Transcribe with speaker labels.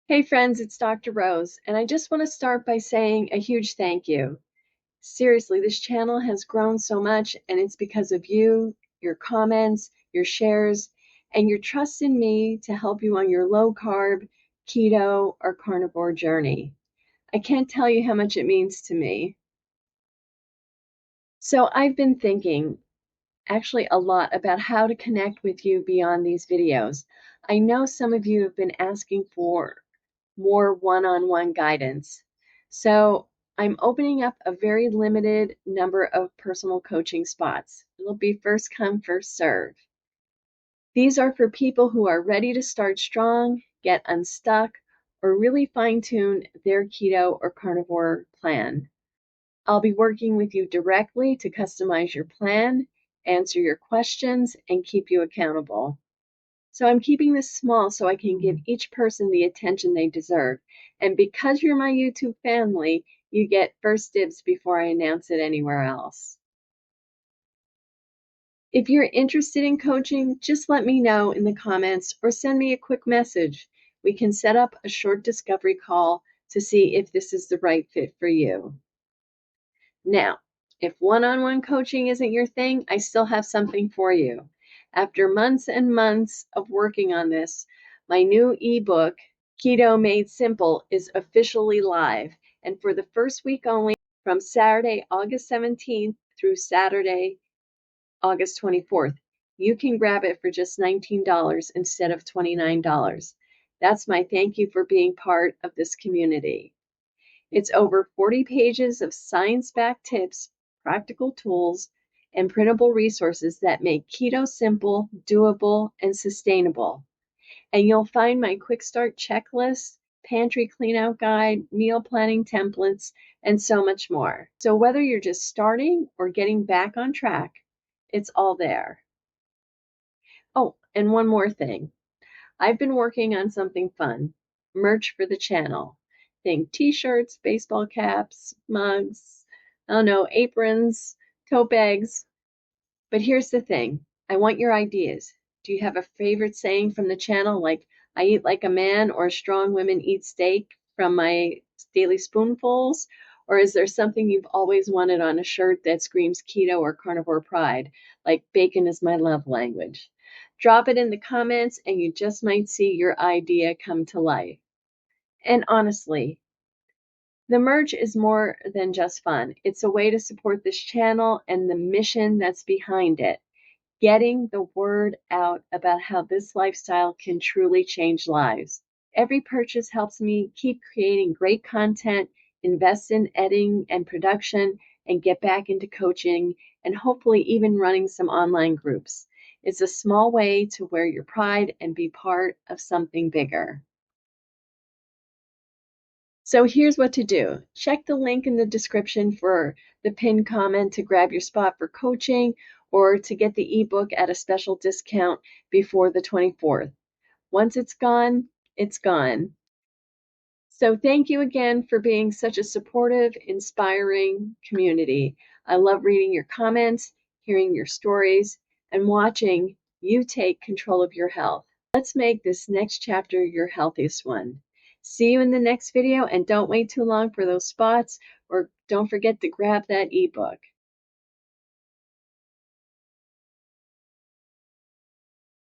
Speaker 1: Hey friends, it's Dr. Rose, and I just want to start by saying a huge thank you. Seriously, this channel has grown so much, and it's because of you, your comments, your shares, and your trust in me to help you on your low carb, keto, or carnivore journey. I can't tell you how much it means to me. So I've been thinking actually a lot about how to connect with you beyond these videos. I know some of you have been asking for more one-on-one guidance. So I'm opening up a very limited number of personal coaching spots. It'll be first come, first serve. These are for people who are ready to start strong, get unstuck, or really fine-tune their keto or carnivore plan. I'll be working with you directly to customize your plan, answer your questions, and keep you accountable. So I'm keeping this small so I can give each person the attention they deserve. And because you're my YouTube family, you get first dibs before I announce it anywhere else. If you're interested in coaching, just let me know in the comments or send me a quick message. We can set up a short discovery call to see if this is the right fit for you. Now, if one-on-one coaching isn't your thing, I still have something for you. After months and months of working on this, my new ebook, Keto Made Simple, is officially live. And for the first week only, from Saturday, August 17th through Saturday, August 24th, you can grab it for just $19 instead of $29. That's my thank you for being part of this community. It's over 40 pages of science-backed tips, practical tools, and printable resources that make keto simple, doable, and sustainable. And you'll find my quick start checklist, pantry cleanout guide, meal planning templates, and so much more. So whether you're just starting or getting back on track, it's all there. Oh, and one more thing. I've been working on something fun, merch for the channel. Think t-shirts, baseball caps, mugs, I don't know, aprons, tote bags. But here's the thing. I want your ideas. Do you have a favorite saying from the channel, like I eat like a man or strong women eat steak from my daily spoonfuls? Or is there something you've always wanted on a shirt that screams keto or carnivore pride, like bacon is my love language? Drop it in the comments and you just might see your idea come to life. And honestly, the merch is more than just fun. It's a way to support this channel and the mission that's behind it. Getting the word out about how this lifestyle can truly change lives. Every purchase helps me keep creating great content, invest in editing and production, and get back into coaching and hopefully even running some online groups. It's a small way to wear your pride and be part of something bigger. So here's what to do. Check the link in the description for the pinned comment to grab your spot for coaching or to get the ebook at a special discount before the 24th. Once it's gone, it's gone. So thank you again for being such a supportive, inspiring community. I love reading your comments, hearing your stories, and watching you take control of your health. Let's make this next chapter your healthiest one. See you in the next video, and don't wait too long for those spots, or don't forget to grab that ebook.